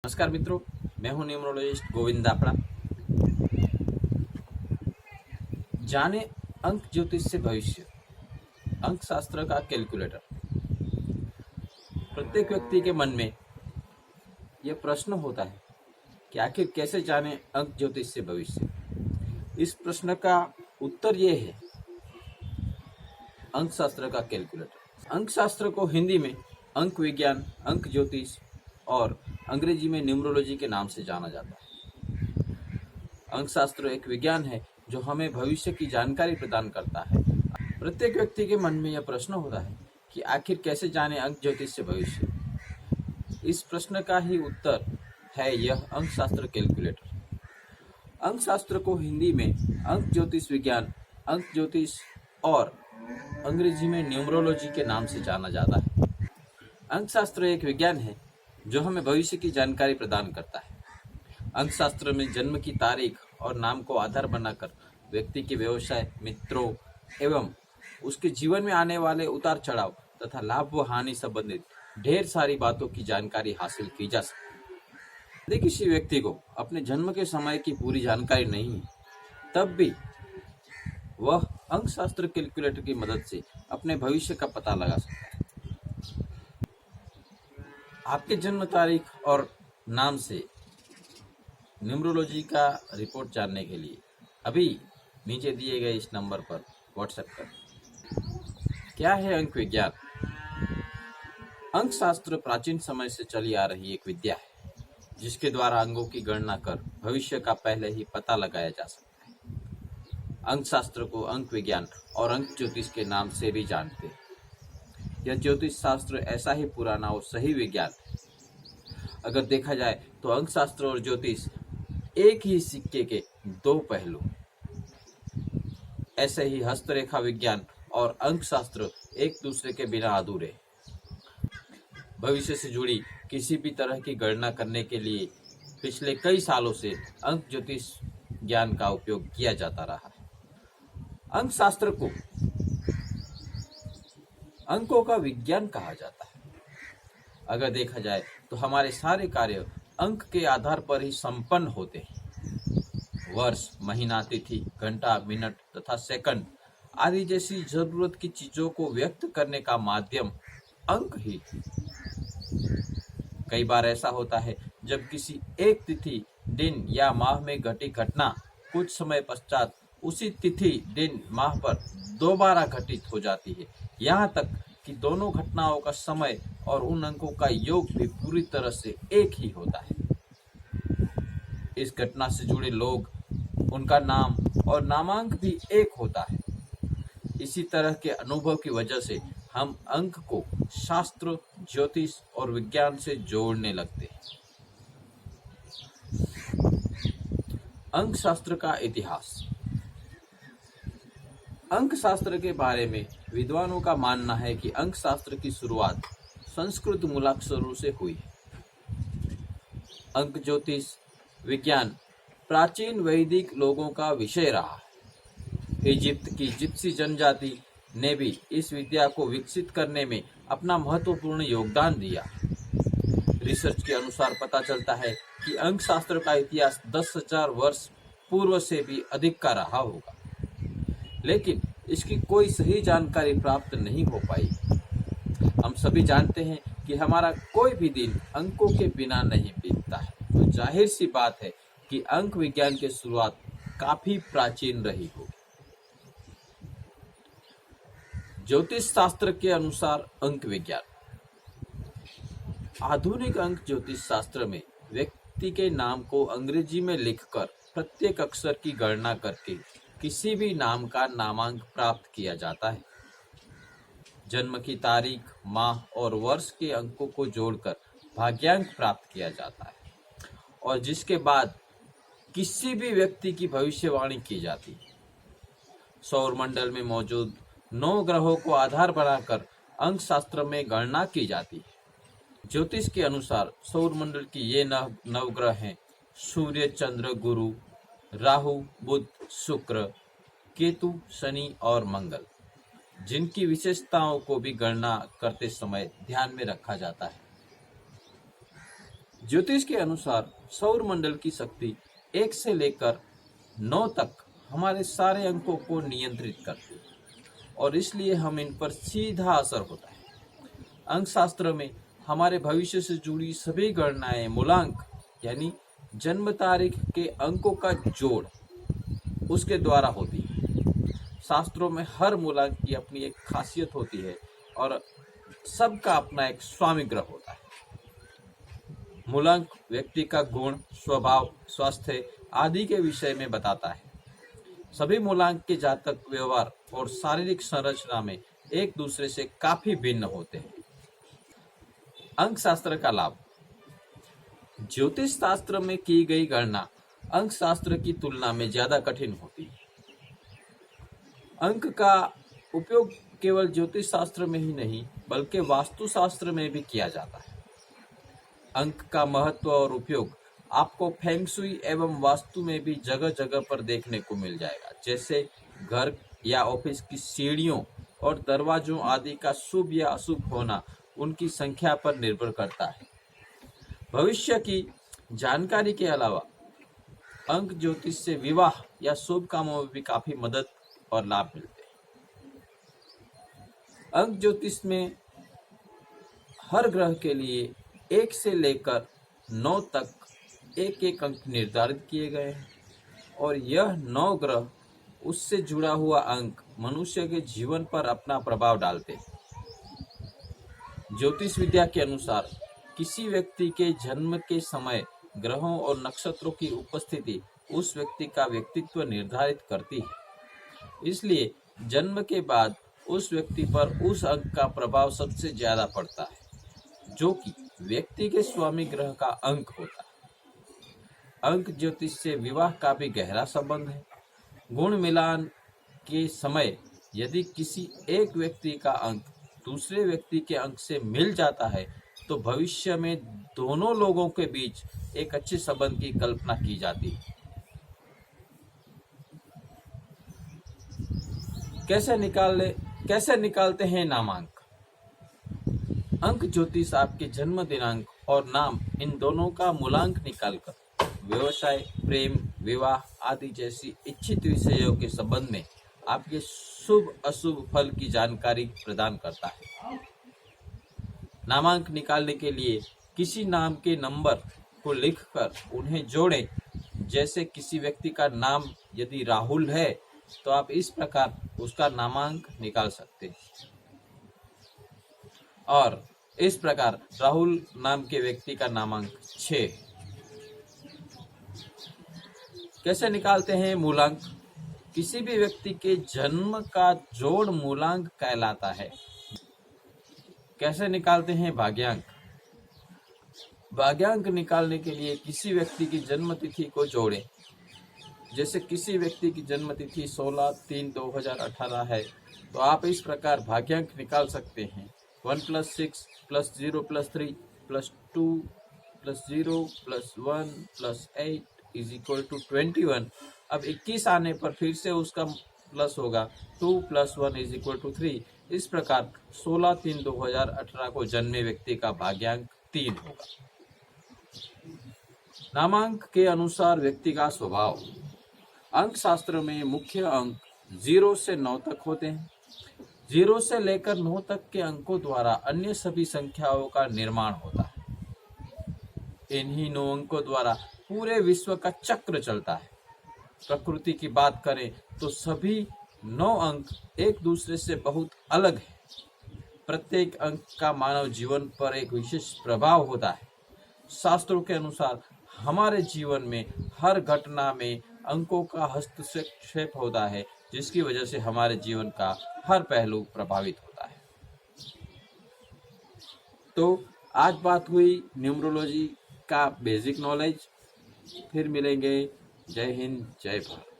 नमस्कार मित्रों, मैं हूं न्यूमरोलॉजिस्ट गोविंद दापड़ा। जाने अंक ज्योतिष से भविष्य, अंक शास्त्र का कैलकुलेटर। प्रत्येक व्यक्ति के मन में यह प्रश्न होता है कि आखिर कैसे जाने अंक ज्योतिष से भविष्य। इस प्रश्न का उत्तर यह है अंक शास्त्र का कैलकुलेटर। अंक शास्त्र को हिंदी में अंक विज्ञान, अंक ज्योतिष और अंग्रेजी में न्यूमरोलॉजी के नाम से जाना जाता है। अंक शास्त्र एक विज्ञान है जो हमें भविष्य की जानकारी प्रदान करता है। प्रत्येक व्यक्ति के मन में यह प्रश्न होता है कि आखिर कैसे जाने अंक ज्योतिष से भविष्य। इस प्रश्न का ही उत्तर है यह अंक शास्त्र कैलकुलेटर। अंक शास्त्र को हिंदी में अंक ज्योतिष विज्ञान, अंक ज्योतिष और अंग्रेजी में न्यूमरोलॉजी के नाम से जाना जाता है। अंक शास्त्र एक विज्ञान है जो हमें भविष्य की जानकारी प्रदान करता है। अंक शास्त्र में जन्म की तारीख और नाम को आधार बनाकर व्यक्ति के व्यवसाय, मित्रों एवं उसके जीवन में आने वाले उतार चढ़ाव तथा लाभ व हानि संबंधित ढेर सारी बातों की जानकारी हासिल की जा सकती है। यदि किसी व्यक्ति को अपने जन्म के समय की पूरी जानकारी नहीं है, तब भी वह अंक शास्त्र कैलकुलेटर की मदद से अपने भविष्य का पता लगा सकता है। आपके जन्म तारीख और नाम से न्यूमरोलॉजी का रिपोर्ट जानने के लिए अभी नीचे दिए गए इस नंबर पर व्हाट्सएप करें। क्या है अंक विज्ञान? अंक शास्त्र प्राचीन समय से चली आ रही एक विद्या है जिसके द्वारा अंगों की गणना कर भविष्य का पहले ही पता लगाया जा सकता है। अंक शास्त्र को अंक विज्ञान और अंक ज्योतिष के नाम से भी जानते हैं। यह ज्योतिष शास्त्र ऐसा ही पुराना और सही विज्ञान है। अगर देखा जाए तो अंक शास्त्र और ज्योतिष एक ही सिक्के के दो पहलू। ऐसे ही हस्तरेखा विज्ञान और अंक शास्त्र एक दूसरे के बिना अधूरे। भविष्य से जुड़ी किसी भी तरह की गणना करने के लिए पिछले कई सालों से अंक ज्योतिष ज्ञान का उपयोग किया जाता रहा है। अंक शास्त्र को अंकों का विज्ञान कहा जाता है। अगर देखा जाए तो हमारे सारे कार्य अंक के आधार पर ही संपन्न होते हैं। वर्ष, महीना, तिथि, घंटा, मिनट तथा सेकंड आदि जैसी जरूरत की चीजों को व्यक्त करने का माध्यम अंक ही है। कई बार ऐसा होता है जब किसी एक तिथि, दिन या माह में घटी घटना कुछ समय पश्चात उसी तिथि, दिन, माह पर दोबारा घटित हो जाती है। यहाँ तक कि दोनों घटनाओं का समय और उन अंकों का योग भी पूरी तरह से एक ही होता है। इस घटना से जुड़े लोग, उनका नाम और नामांक भी एक होता है। इसी तरह के अनुभव की वजह से हम अंक को शास्त्र, ज्योतिष और विज्ञान से जोड़ने लगते हैं। अंक शास्त्र का इतिहास। अंक शास्त्र के बारे में विद्वानों का मानना है कि अंक शास्त्र की शुरुआत संस्कृत मूलाक्षरों से हुई। अंक ज्योतिष विज्ञान प्राचीन वैदिक लोगों का विषय रहा है। इजिप्त की जिप्सी जनजाति ने भी इस विद्या को विकसित करने में अपना महत्वपूर्ण योगदान दिया। रिसर्च के अनुसार पता चलता है कि अंक शास्त्र का इतिहास 10,000 वर्ष पूर्व से भी अधिक का रहा होगा, लेकिन इसकी कोई सही जानकारी प्राप्त नहीं हो पाई। हम सभी जानते हैं कि हमारा कोई भी दिन अंकों के बिना नहीं बीतता है, तो जाहिर सी बात है कि अंक विज्ञान की शुरुआत काफी प्राचीन रही होगी। ज्योतिष शास्त्र के अनुसार अंक विज्ञान। आधुनिक अंक ज्योतिष शास्त्र में व्यक्ति के नाम को अंग्रेजी में लिखकर प्रत्येक अक्षर की गणना करके किसी भी नाम का नामांक प्राप्त किया जाता है। जन्म की तारीख, माह और वर्ष के अंकों को जोड़कर भाग्यांक प्राप्त किया जाता है और जिसके बाद किसी भी व्यक्ति की भविष्यवाणी की जाती है। सौरमंडल में मौजूद 9 ग्रहों को आधार बनाकर अंक शास्त्र में गणना की जाती है। ज्योतिष के अनुसार सौरमंडल की ये 9 ग्रह हैं: सूर्य, चंद्र, गुरु, राहु, बुध, शुक्र, केतु, शनि और मंगल, जिनकी विशेषताओं को भी गणना करते समय ध्यान में रखा जाता है। ज्योतिष के अनुसार सौर मंडल की शक्ति 1 से लेकर 9 तक हमारे सारे अंकों को नियंत्रित करती है और इसलिए हम इन पर सीधा असर होता है। अंक शास्त्र में हमारे भविष्य से जुड़ी सभी गणनाएं मूलांक यानी जन्म तारीख के अंकों का जोड़ उसके द्वारा होती है। शास्त्रों में हर मूलांक की अपनी एक खासियत होती है और सबका अपना एक स्वामी ग्रह होता है। मूलांक व्यक्ति का गुण, स्वभाव, स्वास्थ्य आदि के विषय में बताता है। सभी मूलांक के जातक व्यवहार और शारीरिक संरचना में एक दूसरे से काफी भिन्न होते हैं। अंक शास्त्र का लाभ। ज्योतिष शास्त्र में की गई गणना अंक शास्त्र की तुलना में ज्यादा कठिन होती है। अंक का उपयोग केवल ज्योतिष शास्त्र में ही नहीं बल्कि वास्तु शास्त्र में भी किया जाता है। अंक का महत्व और उपयोग आपको फेंग शुई एवं वास्तु में भी जगह जगह पर देखने को मिल जाएगा, जैसे घर या ऑफिस की सीढ़ियों और दरवाजों आदि का शुभ या अशुभ होना उनकी संख्या पर निर्भर करता है। भविष्य की जानकारी के अलावा अंक ज्योतिष से विवाह या शुभ कामों में भी काफी मदद और लाभ मिलते हैं। अंक ज्योतिष में हर ग्रह के लिए 1 से लेकर 9 तक एक एक अंक निर्धारित किए गए हैं और यह 9 ग्रह उससे जुड़ा हुआ अंक मनुष्य के जीवन पर अपना प्रभाव डालते हैं। ज्योतिष विद्या के अनुसार किसी व्यक्ति के जन्म के समय ग्रहों और नक्षत्रों की उपस्थिति उस व्यक्ति का व्यक्तित्व निर्धारित करती है। इसलिए जन्म के बाद उस व्यक्ति पर उस अंक का प्रभाव सबसे ज्यादा पड़ता है, जो कि व्यक्ति के स्वामी ग्रह का अंक होता है। अंक ज्योतिष से विवाह का भी गहरा संबंध है। गुण मिलान के समय यदि किसी एक व्यक्ति का अंक दूसरे व्यक्ति के अंक से मिल जाता है तो भविष्य में दोनों लोगों के बीच एक अच्छे संबंध की कल्पना की जाती है। कैसे निकालते हैं नामांक। अंक ज्योतिष आपके जन्म दिनांक और नाम इन दोनों का मूलांक निकालकर व्यवसाय, प्रेम, विवाह आदि जैसी इच्छित विषयों के संबंध में आपके शुभ अशुभ फल की जानकारी प्रदान करता है। नामांक निकालने के लिए किसी नाम के नंबर को लिखकर उन्हें जोड़ें। जैसे किसी व्यक्ति का नाम यदि राहुल है तो आप इस प्रकार उसका नामांक निकाल सकते हैं। और इस प्रकार राहुल नाम के व्यक्ति का नामांक 6। कैसे निकालते हैं मूलांक। किसी भी व्यक्ति के जन्म का जोड़ मूलांक कहलाता है। कैसे निकालते हैं भाग्यांक। भाग्यांक निकालने के लिए किसी व्यक्ति की जन्म तिथि को जोड़ें। जैसे किसी व्यक्ति की जन्म तिथि 16/3/2018 है तो आप इस प्रकार भाग्यांक निकाल सकते हैं। 1 + 6 + 0 + 3 + 2 + 0 + 1 + 8 = 21। अब 21 आने पर फिर से उसका प्लस होगा 2 + 1 = 3। इस प्रकार 16/3/2018 को जन्मे व्यक्ति का भाग्यांक 3 होगा। नामांक के अनुसार व्यक्ति का स्वभाव। अंक शास्त्र में मुख्य अंक 0 से 9 तक होते हैं। 0 से लेकर 9 तक के अंकों द्वारा अन्य सभी संख्याओं का निर्माण होता है। इन्हीं 9 अंकों द्वारा पूरे विश्व का चक्र चलता है। प्रकृति की बात करें तो सभी 9 अंक एक दूसरे से बहुत अलग हैं। प्रत्येक अंक का मानव जीवन पर एक विशेष प्रभाव होता है। शास्त्रों के अनुसार हमारे जीवन में हर घटना में अंकों का हस्तक्षेप होता है, जिसकी वजह से हमारे जीवन का हर पहलू प्रभावित होता है। तो आज बात हुई न्यूमरोलॉजी का बेसिक नॉलेज। फिर मिलेंगे। जय हिंद, जय भारत।